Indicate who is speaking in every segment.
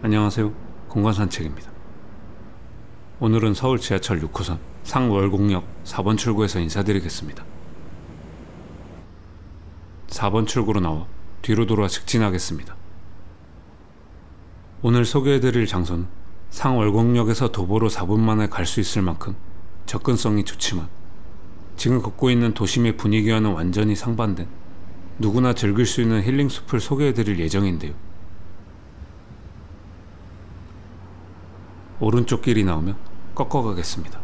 Speaker 1: 안녕하세요. 공간산책입니다. 오늘은 서울 지하철 6호선 상월곡역 4번 출구에서 인사드리겠습니다. 4번 출구로 나와 뒤로 돌아 직진하겠습니다. 오늘 소개해드릴 장소는 상월곡역에서 도보로 4분 만에 갈 수 있을 만큼 접근성이 좋지만 지금 걷고 있는 도심의 분위기와는 완전히 상반된 누구나 즐길 수 있는 힐링 숲을 소개해드릴 예정인데요. 오른쪽 길이 나오면 꺾어가겠습니다.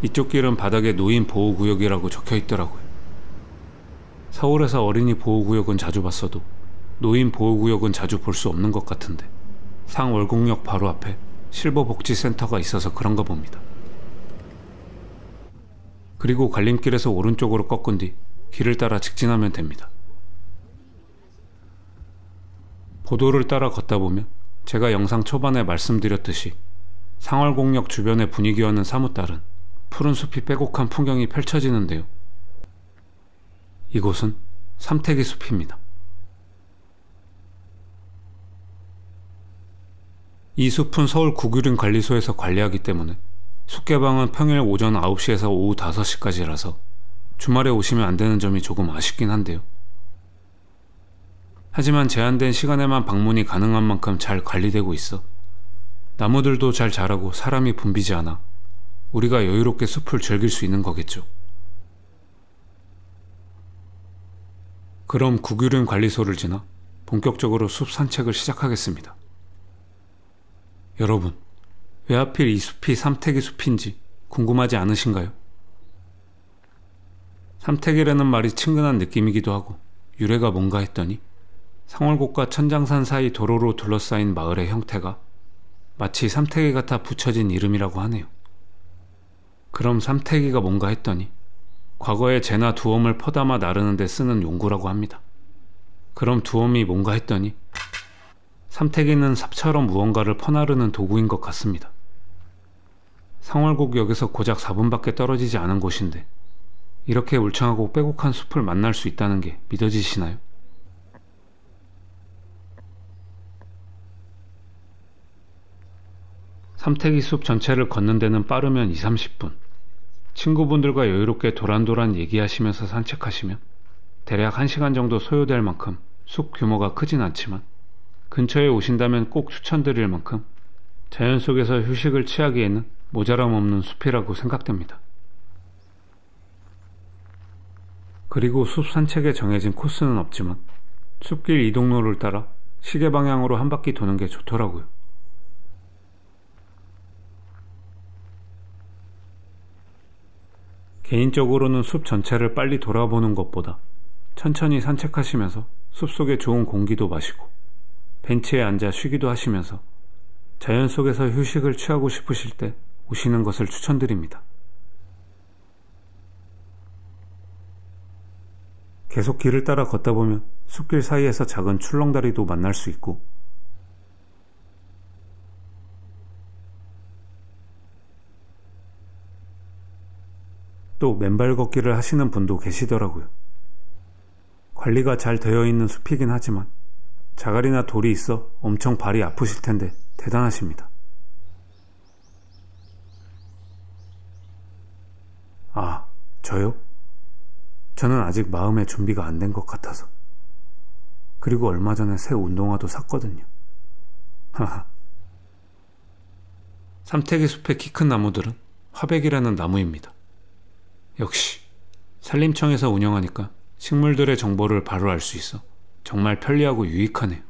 Speaker 1: 이쪽 길은 바닥에 노인 보호구역이라고 적혀있더라고요. 서울에서 어린이 보호구역은 자주 봤어도 노인 보호구역은 자주 볼 수 없는 것 같은데 상월곡역 바로 앞에 실버복지센터가 있어서 그런가 봅니다. 그리고 갈림길에서 오른쪽으로 꺾은 뒤 길을 따라 직진하면 됩니다. 보도를 따라 걷다 보면 제가 영상 초반에 말씀드렸듯이 상월곡역 주변의 분위기와는 사뭇 다른 푸른 숲이 빼곡한 풍경이 펼쳐지는데요. 이곳은 삼태기 숲입니다. 이 숲은 서울 구규림 관리소에서 관리하기 때문에 숲 개방은 평일 오전 9시에서 오후 5시까지라서 주말에 오시면 안 되는 점이 조금 아쉽긴 한데요. 하지만 제한된 시간에만 방문이 가능한 만큼 잘 관리되고 있어 나무들도 잘 자라고 사람이 붐비지 않아 우리가 여유롭게 숲을 즐길 수 있는 거겠죠. 그럼 구규림 관리소를 지나 본격적으로 숲 산책을 시작하겠습니다. 여러분, 왜 하필 이 숲이 삼태기 숲인지 궁금하지 않으신가요? 삼태기라는 말이 친근한 느낌이기도 하고 유래가 뭔가 했더니 상월곡과 천장산 사이 도로로 둘러싸인 마을의 형태가 마치 삼태기 같아 붙여진 이름이라고 하네요. 그럼 삼태기가 뭔가 했더니 과거에 재나 두엄을 퍼담아 나르는 데 쓰는 용구라고 합니다. 그럼 두엄이 뭔가 했더니 삼태기는 삽처럼 무언가를 퍼나르는 도구인 것 같습니다. 상월곡역에서 고작 4분밖에 떨어지지 않은 곳인데 이렇게 울창하고 빼곡한 숲을 만날 수 있다는 게 믿어지시나요? 삼태기 숲 전체를 걷는 데는 빠르면 20-30분. 친구분들과 여유롭게 도란도란 얘기하시면서 산책하시면 대략 1시간 정도 소요될 만큼 숲 규모가 크진 않지만 근처에 오신다면 꼭 추천드릴 만큼 자연 속에서 휴식을 취하기에는 모자람 없는 숲이라고 생각됩니다. 그리고 숲 산책에 정해진 코스는 없지만 숲길 이동로를 따라 시계 방향으로 한 바퀴 도는 게 좋더라고요. 개인적으로는 숲 전체를 빨리 돌아보는 것보다 천천히 산책하시면서 숲속의 좋은 공기도 마시고 벤치에 앉아 쉬기도 하시면서 자연 속에서 휴식을 취하고 싶으실 때 오시는 것을 추천드립니다. 계속 길을 따라 걷다 보면 숲길 사이에서 작은 출렁다리도 만날 수 있고 또 맨발 걷기를 하시는 분도 계시더라고요. 관리가 잘 되어 있는 숲이긴 하지만 자갈이나 돌이 있어 엄청 발이 아프실 텐데 대단하십니다. 아, 저요? 저는 아직 마음의 준비가 안 된 것 같아서. 그리고 얼마 전에 새 운동화도 샀거든요. 하하. 삼태기 숲의 키 큰 나무들은 화백이라는 나무입니다. 역시 산림청에서 운영하니까 식물들의 정보를 바로 알 수 있어 정말 편리하고 유익하네요.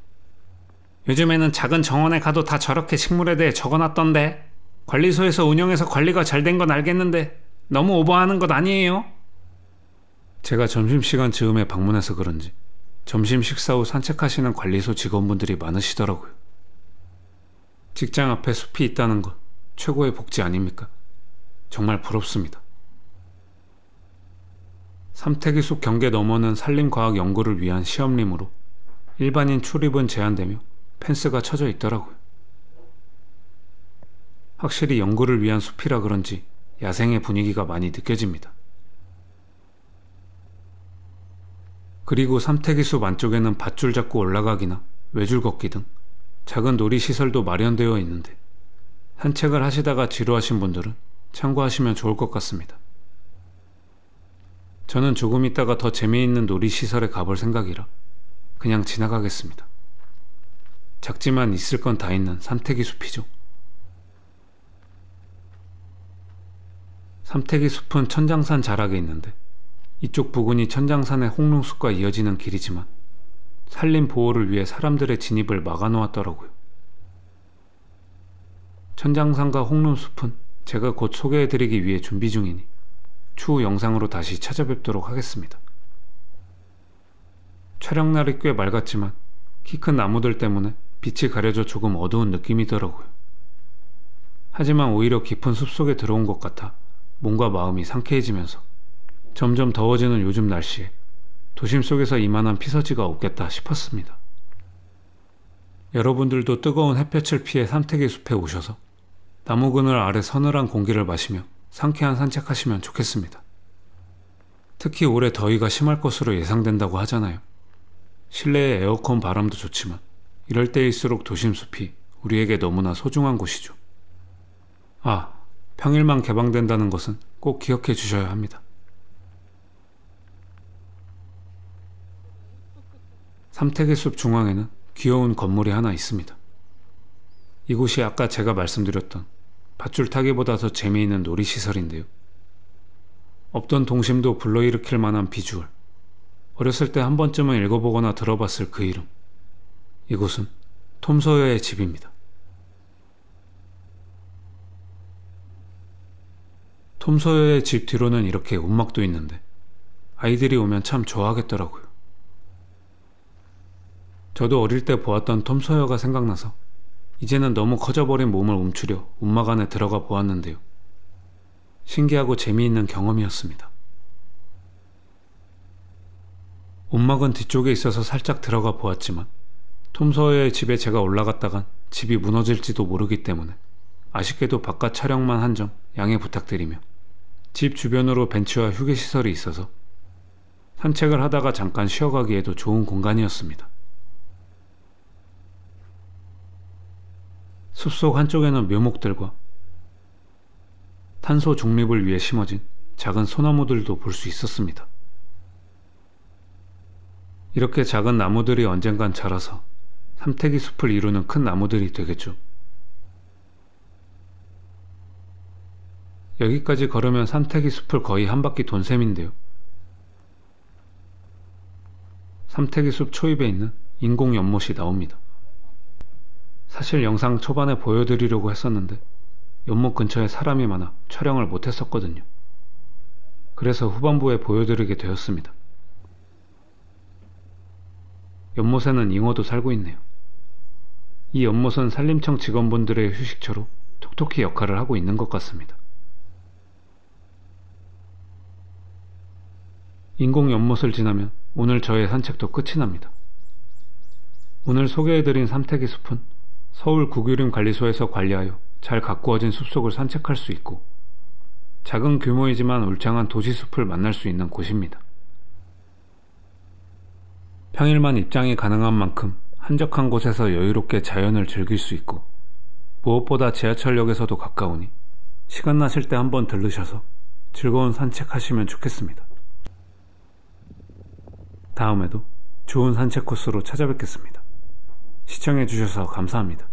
Speaker 1: 요즘에는 작은 정원에 가도 다 저렇게 식물에 대해 적어놨던데 관리소에서 운영해서 관리가 잘 된 건 알겠는데 너무 오버하는 것 아니에요? 제가 점심시간 즈음에 방문해서 그런지 점심 식사 후 산책하시는 관리소 직원분들이 많으시더라고요. 직장 앞에 숲이 있다는 건 최고의 복지 아닙니까? 정말 부럽습니다. 삼태기 숲 경계 너머는 산림과학 연구를 위한 시험림으로 일반인 출입은 제한되며 펜스가 쳐져 있더라고요. 확실히 연구를 위한 숲이라 그런지 야생의 분위기가 많이 느껴집니다. 그리고 삼태기 숲 안쪽에는 밧줄 잡고 올라가기나 외줄 걷기 등 작은 놀이시설도 마련되어 있는데 산책을 하시다가 지루하신 분들은 참고하시면 좋을 것 같습니다. 저는 조금 있다가 더 재미있는 놀이시설에 가볼 생각이라 그냥 지나가겠습니다. 작지만 있을 건 다 있는 삼태기 숲이죠. 삼태기 숲은 천장산 자락에 있는데 이쪽 부근이 천장산의 홍룡숲과 이어지는 길이지만 산림 보호를 위해 사람들의 진입을 막아놓았더라고요. 천장산과 홍룡숲은 제가 곧 소개해드리기 위해 준비 중이니 추후 영상으로 다시 찾아뵙도록 하겠습니다. 촬영날이 꽤 맑았지만 키 큰 나무들 때문에 빛이 가려져 조금 어두운 느낌이더라고요. 하지만 오히려 깊은 숲속에 들어온 것 같아 몸과 마음이 상쾌해지면서 점점 더워지는 요즘 날씨에 도심 속에서 이만한 피서지가 없겠다 싶었습니다. 여러분들도 뜨거운 햇볕을 피해 삼태기 숲에 오셔서 나무 그늘 아래 서늘한 공기를 마시며 상쾌한 산책하시면 좋겠습니다. 특히 올해 더위가 심할 것으로 예상된다고 하잖아요. 실내의 에어컨 바람도 좋지만 이럴 때일수록 도심 숲이 우리에게 너무나 소중한 곳이죠. 아, 평일만 개방된다는 것은 꼭 기억해 주셔야 합니다. 삼태기 숲 중앙에는 귀여운 건물이 하나 있습니다. 이곳이 아까 제가 말씀드렸던 밧줄 타기보다 더 재미있는 놀이시설인데요. 없던 동심도 불러일으킬 만한 비주얼, 어렸을 때 한 번쯤은 읽어보거나 들어봤을 그 이름. 이곳은 톰 소여의 집입니다. 톰 소여의 집 뒤로는 이렇게 움막도 있는데 아이들이 오면 참 좋아하겠더라고요. 저도 어릴 때 보았던 톰 소여가 생각나서 이제는 너무 커져버린 몸을 움츠려 움막 안에 들어가 보았는데요. 신기하고 재미있는 경험이었습니다. 움막은 뒤쪽에 있어서 살짝 들어가 보았지만 톰 소여의 집에 제가 올라갔다간 집이 무너질지도 모르기 때문에 아쉽게도 바깥 촬영만 한 점 양해 부탁드리며 집 주변으로 벤치와 휴게시설이 있어서 산책을 하다가 잠깐 쉬어가기에도 좋은 공간이었습니다. 숲속 한쪽에는 묘목들과 탄소 중립을 위해 심어진 작은 소나무들도 볼 수 있었습니다. 이렇게 작은 나무들이 언젠간 자라서 삼태기 숲을 이루는 큰 나무들이 되겠죠. 여기까지 걸으면 삼태기 숲을 거의 한 바퀴 돈 셈인데요. 삼태기 숲 초입에 있는 인공 연못이 나옵니다. 사실 영상 초반에 보여드리려고 했었는데 연못 근처에 사람이 많아 촬영을 못했었거든요. 그래서 후반부에 보여드리게 되었습니다. 연못에는 잉어도 살고 있네요. 이 연못은 산림청 직원분들의 휴식처로 톡톡히 역할을 하고 있는 것 같습니다. 인공 연못을 지나면 오늘 저의 산책도 끝이 납니다. 오늘 소개해드린 삼태기 숲은 서울 국유림관리소에서 관리하여 잘 가꾸어진 숲속을 산책할 수 있고 작은 규모이지만 울창한 도시숲을 만날 수 있는 곳입니다. 평일만 입장이 가능한 만큼 한적한 곳에서 여유롭게 자연을 즐길 수 있고 무엇보다 지하철역에서도 가까우니 시간 나실 때 한번 들르셔서 즐거운 산책하시면 좋겠습니다. 다음에도 좋은 산책 코스로 찾아뵙겠습니다. 시청해주셔서 감사합니다.